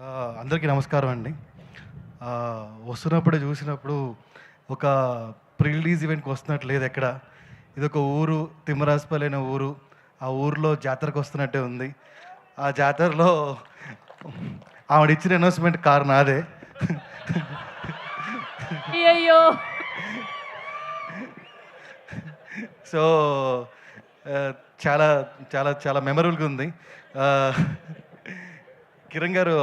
అందరికీ నమస్కారం అండి. వస్తున్నప్పుడే చూసినప్పుడు ఒక ప్రీ రిలీజ్ ఈవెంట్‌కి వస్తున్నట్టు లేదు ఎక్కడ. ఇదొక ఊరు, తిమ్మరాజుపల్లి అనే ఊరు. ఆ ఊర్లో జాతరకు వస్తున్నట్టే ఉంది. ఆ జాతరలో ఆవిడిచ్చిన అనౌన్స్‌మెంట్ కారు నాదే. అయ్యయ్యో! సో, ఆహ్, చాలా చాలా చాలా మెమరబుల్‌గా ఉంది. ఆహ్, కిరణ్ గారు,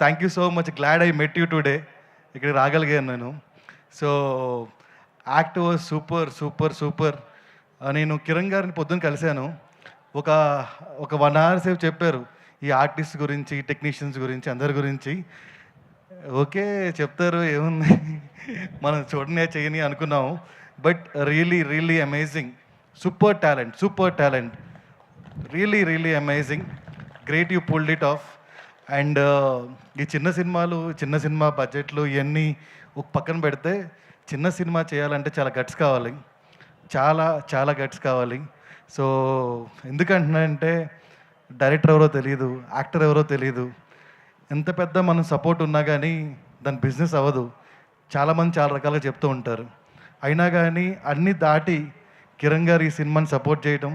thank you so much. Glad I met you today. ఇక్కడికి రాగలిగాను నేను. So, act was super, super, super. నేను కిరణ్ గారిని పొద్దున్న కలిసాను. ఒక ఒక 1 అవర్ సేపు చెప్పారు. ఈ ఆర్టిస్ట్ గురించి, టెక్నీషియన్స్ గురించి, అందరి గురించి. ఓకే. చెప్తారు ఏముంది. మనం చూడని, చేయని అనుకున్నాము. But really, really amazing. Super talent, super talent. Really, really amazing. Great you pulled it of. And ఈ చిన్న సినిమాలు, చిన్న సినిమా బడ్జెట్లు ఇవన్నీ ఒక పక్కన పెడితే, చిన్న సినిమా చేయాలంటే చాలా గట్స్ కావాలి. చాలా, చాలా గట్స్ కావాలి. సో, ఎందుకంటున్నానంటే డైరెక్టర్ ఎవరో తెలీదు, యాక్టర్ ఎవరో తెలీదు. ఎంత పెద్ద మనం సపోర్ట్ ఉన్నా కానీ దాని బిజినెస్ అవ్వదు. చాలామంది చాలా రకాలుగా చెప్తూ ఉంటారు. అయినా కానీ అన్నీ దాటి కిరణ్ గారు ఈ సినిమాని సపోర్ట్ చేయడం,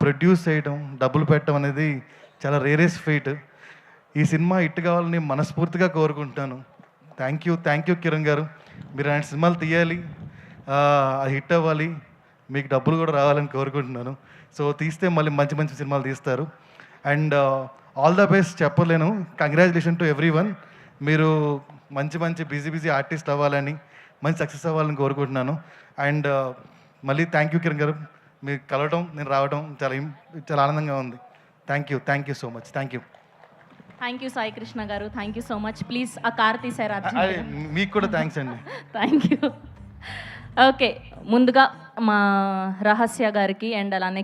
ప్రొడ్యూస్ చేయడం, డబ్బులు పెట్టడం అనేది చాలా రేరెస్ట్ ఫీట్. ఈ సినిమా హిట్ కావాలని మనస్ఫూర్తిగా కోరుకుంటున్నాను. థ్యాంక్ యూ కిరణ్ గారు. మీరు ఆయన సినిమాలు తీయాలి, అది హిట్ అవ్వాలి, మీకు డబ్బులు కూడా రావాలని కోరుకుంటున్నాను. సో, తీస్తే మళ్ళీ మంచి మంచి సినిమాలు తీస్తారు. అండ్ ఆల్ ద బెస్ట్ చెప్పలేను. Congratulation to everyone. మీరు మంచి మంచి బిజీ ఆర్టిస్ట్ అవ్వాలని, మంచి సక్సెస్ అవ్వాలని కోరుకుంటున్నాను. అండ్ మళ్ళీ థ్యాంక్ యూ కిరణ్ గారు. మీరు కలవడం, నేను రావడం చాలా ఆనందంగా ఉంది. Thank you so much. Thank you. Thank you Sai Krishna గారు. Thank you so much. Please ఆ కార్ తీసారు అర్జెంట్‌గా. మీకు కూడా థ్యాంక్స్ అండి. Thank you. ఓకే. ముందుగా మా రహస్య గారికి అండ్ అలానే